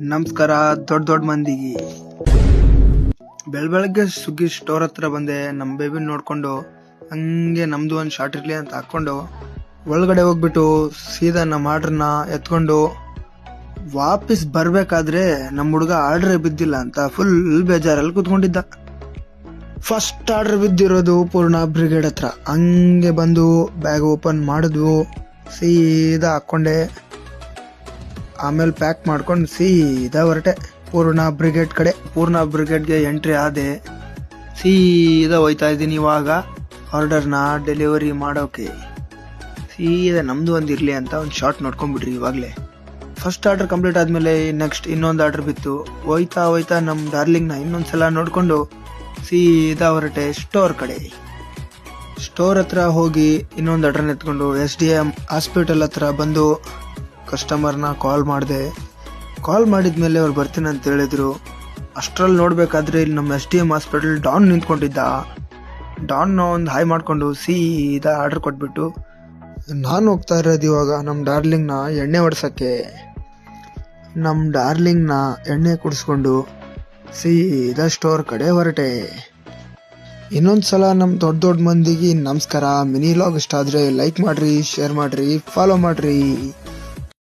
ನಮಸ್ಕಾರ ದೊಡ್ಡ ಮಂದಿಗೆ. ಬೆಳಗ್ಗೆ ಸುಗ್ಗಿ ಸ್ಟೋರ್ ಹತ್ರ ಬಂದೆ. ನಮ್ಮ ಬೇಬಿ ನೋಡ್ಕೊಂಡು ಹಂಗೆ ನಮ್ದು ಒಂದು ಶಾರ್ಟ್ ಇರ್ಲಿ ಅಂತ ಹಾಕೊಂಡು ಒಳಗಡೆ ಹೋಗ್ಬಿಟ್ಟು ಸೀದಾ ನಮ್ಮ ಆರ್ಡ್ರನ್ನ ಎತ್ಕೊಂಡು ವಾಪಸ್ ಬರ್ಬೇಕಾದ್ರೆ ನಮ್ಮ ಹುಡುಗ ಆರ್ಡ್ರೇ ಬಿದ್ದಿಲ್ಲ ಅಂತ ಫುಲ್ ಬೇಜಾರಲ್ಲಿ ಕೂತ್ಕೊಂಡಿದ್ದ. ಫಸ್ಟ್ ಆರ್ಡರ್ ಬಿದ್ದಿರೋದು ಪೂರ್ಣ ಬ್ರಿಗೇಡ್ ಹತ್ರ. ಹಂಗೆ ಬಂದು ಬ್ಯಾಗ್ ಓಪನ್ ಮಾಡಿದ್ವು, ಸೀದಾ ಹಾಕೊಂಡೆ, ಆಮೇಲೆ ಪ್ಯಾಕ್ ಮಾಡ್ಕೊಂಡು ಸೀದಾ ಹೊರಟೆ ಪೂರ್ಣ ಬ್ರಿಗೇಡ್ ಕಡೆ. ಪೂರ್ಣ ಬ್ರಿಗೇಡ್ಗೆ ಎಂಟ್ರಿ ಆದೆ, ಸೀದಾ ಹೋಯ್ತಾ ಇದ್ದೀನಿ ಇವಾಗ ಆರ್ಡರ್ನ ಡೆಲಿವರಿ ಮಾಡೋಕೆ. ಸೀದಾ ನಮ್ದು ಒಂದು ಇರಲಿ ಅಂತ ಒಂದು ಶಾರ್ಟ್ ನೋಡ್ಕೊಂಡ್ಬಿಡ್ರಿ ಇವಾಗಲೇ. ಫಸ್ಟ್ ಆರ್ಡರ್ ಕಂಪ್ಲೀಟ್ ಆದಮೇಲೆ ನೆಕ್ಸ್ಟ್ ಇನ್ನೊಂದು ಆರ್ಡರ್ ಬಿತ್ತು. ಹೋಯ್ತಾ ನಮ್ಮ ಡಾರ್ಲಿಂಗ್ನ ಇನ್ನೊಂದ್ಸಲ ನೋಡಿಕೊಂಡು ಸೀದಾ ಹೊರಟೆ ಸ್ಟೋರ್ ಕಡೆ. ಸ್ಟೋರ್ ಹತ್ರ ಹೋಗಿ ಇನ್ನೊಂದು ಆರ್ಡರ್ನ ಎತ್ಕೊಂಡು SDM ಹಾಸ್ಪಿಟಲ್ ಹತ್ರ ಬಂದು ಕಸ್ಟಮರ್ನ ಕಾಲ್ ಮಾಡಿದೆ. ಕಾಲ್ ಮಾಡಿದ್ಮೇಲೆ ಅವ್ರು ಬರ್ತೀನಿ ಅಂತ ಹೇಳಿದ್ರು. ಅಷ್ಟರಲ್ಲಿ ನೋಡ್ಬೇಕಾದ್ರೆ ಇಲ್ಲಿ ನಮ್ಮ SDM ಹಾಸ್ಪಿಟಲ್ ಡಾನ್ ನಿಂತ್ಕೊಂಡಿದ್ದ. ಡಾನ್ನ ಒಂದು ಹಾಯ್ ಮಾಡಿಕೊಂಡು ಸೀದಾ ಆರ್ಡರ್ ಕೊಟ್ಬಿಟ್ಟು ನಾನು ಹೋಗ್ತಾ ಇರೋದು ಇವಾಗ ನಮ್ಮ ಡಾರ್ಲಿಂಗ್ನ ಎಣ್ಣೆ ಹೊಡ್ಸೋಕ್ಕೆ. ನಮ್ಮ ಡಾರ್ಲಿಂಗ್ನ ಎಣ್ಣೆ ಕುಡಿಸ್ಕೊಂಡು ಸೀದಾ ಸ್ಟೋರ್ ಕಡೆ ಹೊರಟೆ. ಇನ್ನೊಂದ್ಸಲ ನಮ್ಮ ದೊಡ್ಡ ಮಂದಿಗೆ ನಮಸ್ಕಾರ. ಮಿನಿ ಲಾಗ್ ಇಷ್ಟ ಆದರೆ ಲೈಕ್ ಮಾಡಿರಿ, ಶೇರ್ ಮಾಡಿರಿ, ಫಾಲೋ ಮಾಡಿರಿ.